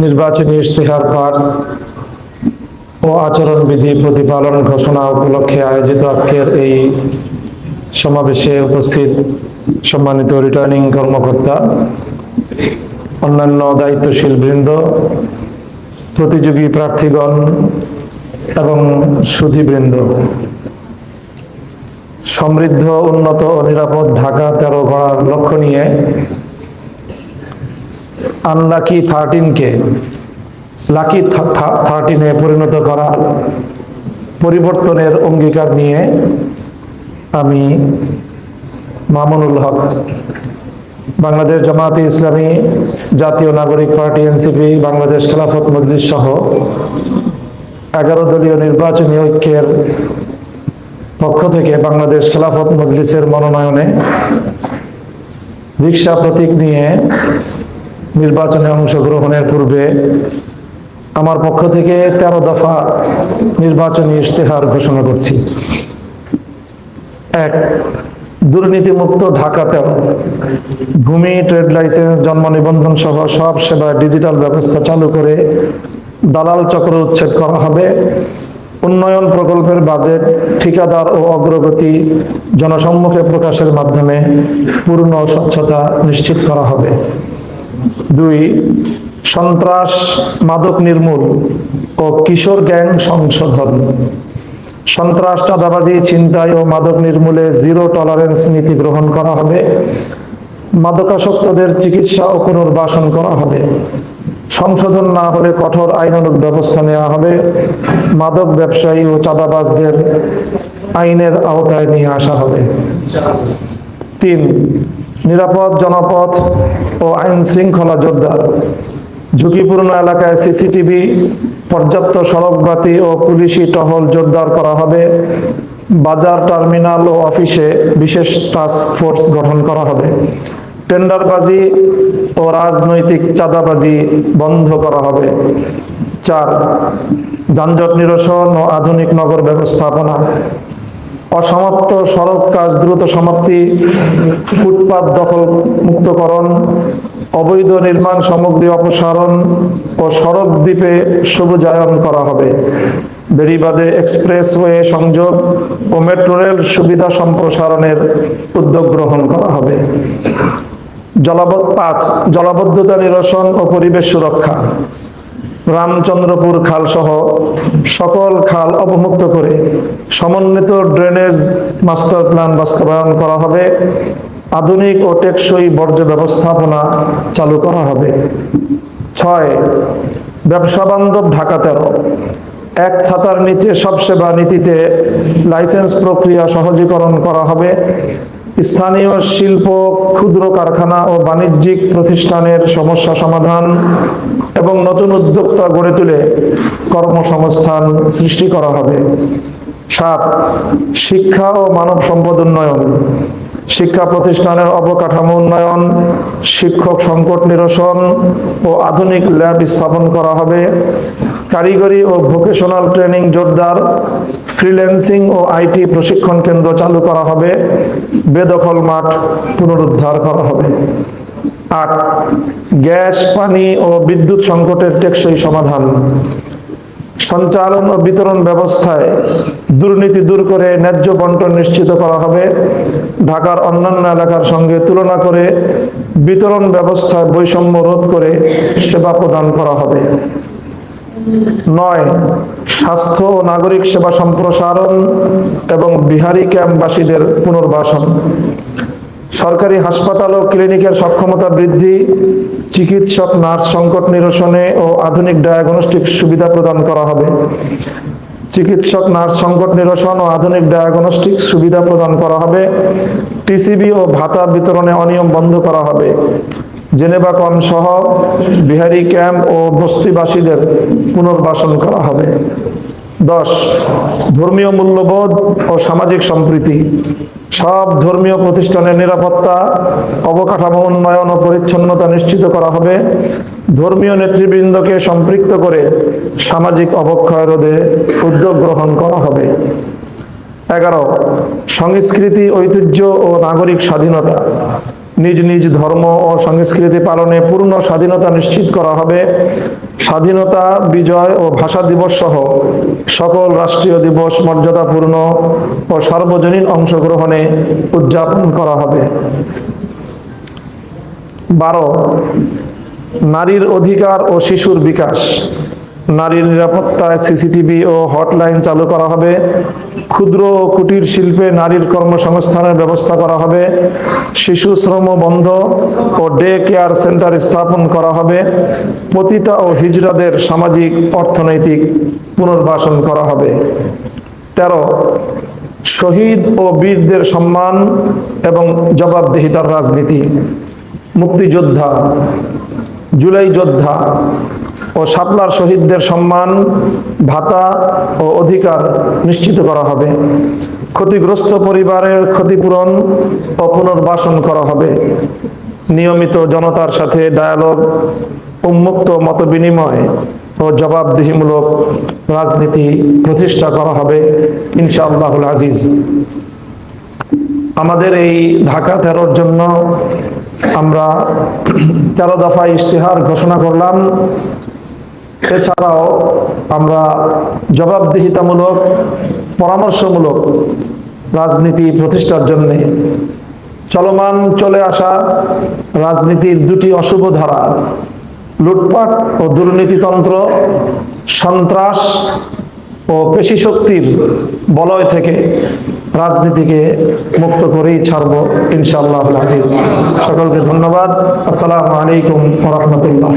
নির্বাচনী ইশতেহার পাঠ ও আচরণবিধি প্রতিপালন ঘোষণা উপলক্ষে আয়োজিত আজকের এই সমাবেশে উপস্থিত সম্মানিত রিটার্নিং কর্মকর্তা, অন্যান্য দায়িত্বশীল বৃন্দ, প্রতিযোগী প্রার্থীগণ এবং সুধীবৃন্দ, সমৃদ্ধ, উন্নত ও নিরাপদ ঢাকা 13 গড়ার লক্ষ্য নিয়ে আনলাকি 13কে লাকি 13-এ পরিণত করার পরিবর্তনের অঙ্গীকার নিয়ে আমি মামুনুল হক, বাংলাদেশ জামায়াতে ইসলামী, জাতীয় নাগরিক পার্টি এনসিপি, বাংলাদেশ খেলাফত মজলিস সহ 11 দলীয় নির্বাচনী ঐক্যের পক্ষ থেকে বাংলাদেশ খেলাফত মজলিসের মনোনয়নে রিকশা প্রতীক নিয়ে নির্বাচনে অংশগ্রহণের পূর্বে আমার পক্ষ থেকে 13 দফা নির্বাচনী ইশতেহার ঘোষণা করছি। 1. দুর্নীতিমুক্ত ঢাকা 13। ভূমি, ট্রেড লাইসেন্স, জন্ম নিবন্ধন সহ সব সেবা ডিজিটাল ব্যবস্থা চালু করে দালাল চক্র উচ্ছেদ করা হবে। উন্নয়ন প্রকল্পের বাজেট, ঠিকাদার ও অগ্রগতি জনসম্মুখে প্রকাশের মাধ্যমে পূর্ণ স্বচ্ছতা নিশ্চিত করা হবে। 2. সন্ত্রাস, মাদক নির্মূল ও কিশোর গ্যাং সংশোধন। সন্ত্রাস, চাঁদাবাজি, ছিনতাই ও মাদক নির্মূলে জিরো টলারেন্স নীতি গ্রহণ করা হবে। মাদকাসক্তদের চিকিৎসা ও পুনর্বাসন করা হবে। সংশোধন না হলে কঠোর আইনানুগ ব্যবস্থা নেওয়া হবে। মাদক ব্যবসায়ী ও চাঁদাবাজদের আইনের আওতায় নিয়ে আসা হবে। 3. নিরাপদ জনপথ ও আইন শৃঙ্খলা জোরদার। ঝুঁকিপূর্ণ এলাকায় সিসিটিভি, পর্যাপ্ত সড়কবাতি ও পুলিশি টহল জোরদার করা হবে। বাজার, টার্মিনাল ও অফিসে বিশেষ টাস্ক ফোর্স গঠন করা হবে। টেন্ডারবাজি ও রাজনৈতিক চাঁদাবাজি বন্ধ করা হবে। 4. যানজট নিরসন ও আধুনিক নগর ব্যবস্থাপনা। অসমাপ্ত সড়ক কাজ দ্রুত সমাপ্তি, ফুটপাত দখল মুক্তকরণ, অবৈধ নির্মাণ সামগ্রী অপসারণ ও সড়ক দ্বীপে সবুজায়ন করা হবে। বেড়িবাঁধে এক্সপ্রেসওয়ে সংযোগ ও মেট্রো রেল সুবিধা সম্প্রসারণের উদ্যোগ গ্রহণ করা হবে। 5. জলাবদ্ধতা নিরসন ও পরিবেশ সুরক্ষা। রামচন্দ্রপুর খাল সহ সকল খাল অবমুক্ত করে সমন্বিত ড্রেনেজ মাস্টার প্ল্যান বাস্তবায়ন করা হবে। আধুনিক ও টেকসই বর্জ্য ব্যবস্থাপনা চালু করা হবে। 6. ব্যবসা বান্ধব ঢাকা 13। এক ছাতার নিচে সব সেবা নীতিতে লাইসেন্স প্রক্রিয়া সহজীকরণ করা হবে। স্থানীয় শিল্প, ক্ষুদ্র কারখানা ও বাণিজ্যিক প্রতিষ্ঠানের সমস্যা সমাধান এবং নতুন উদ্যোক্তা গড়ে তুলে কর্মসংস্থান সৃষ্টি করা হবে। 7. শিক্ষা ও মানব সম্পদ উন্নয়ন। শিক্ষা প্রতিষ্ঠানের অবকাঠামো উন্নয়ন, শিক্ষক সংকট নিরসন ও আধুনিক ল্যাব স্থাপন করা হবে। কারিগরি ও ভোকেশনাল ট্রেনিং জোরদার, ফ্রিল্যান্সিং ও আইটি প্রশিক্ষণ কেন্দ্র চালু করা হবে। বেদখল মাঠ পুনরুদ্ধার করা হবে। 8. গ্যাস, পানি ও বিদ্যুৎ সংকটের টেকসই সমাধান। সঞ্চালন ও বিতরণ ব্যবস্থায় দুর্নীতি দূর করে ন্যায্য বন্টন নিশ্চিত করা হবে। ঢাকার অন্যান্য এলাকার সঙ্গে তুলনা করে বিতরণ ব্যবস্থায় বৈষম্য রোধ করে সেবা প্রদান করা হবে। 9. স্বাস্থ্য ও নাগরিক সেবা সম্প্রসারণ এবং বিহারি ক্যাম্পবাসীদের পুনর্বাসন। সরকারি হাসপাতাল ও ক্লিনিকের সক্ষমতা বৃদ্ধি, চিকিৎসক নার্স সংকট নিরসনে ও আধুনিক ডায়াগনস্টিক সুবিধা প্রদান করা হবে। চিকিৎসক নার্স সংকট নিরসন ও আধুনিক ডায়াগনস্টিক সুবিধা প্রদান করা হবে। টিসিবি ও ভাতা বিতরণে অনিয়ম বন্ধ করা হবে। জেনেভা কম সহ বিহারি ক্যাম্প ও বস্তিবাসীদের পুনর্বাসন করা হবে। 10. ধর্মীয় মূল্যবোধ ও সামাজিক সম্প্রীতি। সব ধর্মীয় প্রতিষ্ঠানের নিরাপত্তা, অবকাঠামো উন্নয়ন ও পরিচ্ছন্নতা নিশ্চিত করা হবে। ধর্মীয় নেতৃবৃন্দকে সম্পৃক্ত করে সামাজিক অবক্ষয় রোধে উদ্যোগ গ্রহণ করা হবে। 11. সংস্কৃতি, ঐতিহ্য ও নাগরিক স্বাধীনতা। নিজ নিজ ধর্ম ও সংস্কৃতি পালনে পূর্ণ স্বাধীনতা নিশ্চিত করা হবে। স্বাধীনতা, বিজয় ও ভাষা দিবস সহ সকল রাষ্ট্রীয় দিবস মর্যাদাপূর্ণ ও সার্বজনীন অংশগ্রহণে উদযাপন করা হবে। 12 নারীর অধিকার ও শিশুর বিকাশ। নারীর নিরাপত্তায় সিসিটিভি ও হটলাইন চালু করা হবে। ক্ষুদ্র ও কুটির শিল্পে নারীর কর্মসংস্থানের ব্যবস্থা করা হবে। শিশু শ্রম বন্ধ ও ডে কেয়ার সেন্টার স্থাপন করা হবে। পতিতা ও হিজড়াদের সামাজিক অর্থনৈতিক পুনর্বাসন করা হবে। 13 শহীদ ও বীরদের সম্মান এবং জবাবদিহিতার রাজনীতি। মুক্তিযোদ্ধা, জুলাই যোদ্ধা ও শাপলার শহীদদের সম্মান, ভাতা ও অধিকার নিশ্চিত করা হবে। ক্ষতিগ্রস্ত পরিবারের ক্ষতিপূরণ ও পুনর্বাসন করা হবে। নিয়মিত জনতার সাথে ডায়ালগ, উন্মুক্ত মতবিনিময় ও জবাবদিহিমূলক রাজনীতি প্রতিষ্ঠা করা হবে ইনশাআল্লাহুল আজিজ। আমাদের এই ঢাকা 13-র জন্য আমরা 13 দফা ইশতেহার ঘোষণা করলাম। এছাড়াও আমরা জবাবদিহিতামূলক, পরামর্শমূলক রাজনীতি প্রতিষ্ঠার জন্য চলমান চলে আসা রাজনীতির দুটি অশুভ ধারা, লুটপাট ও দুর্নীতিতন্ত্র, সন্ত্রাস ও পেশিশক্তির বলয় থেকে রাজনীতিকে মুক্ত করেই ছাড়ব ইনশাআল্লাহুল আজিজ। সকলকে ধন্যবাদ। আসসালামু আলাইকুম ওয়া রাহমাতুল্লাহ।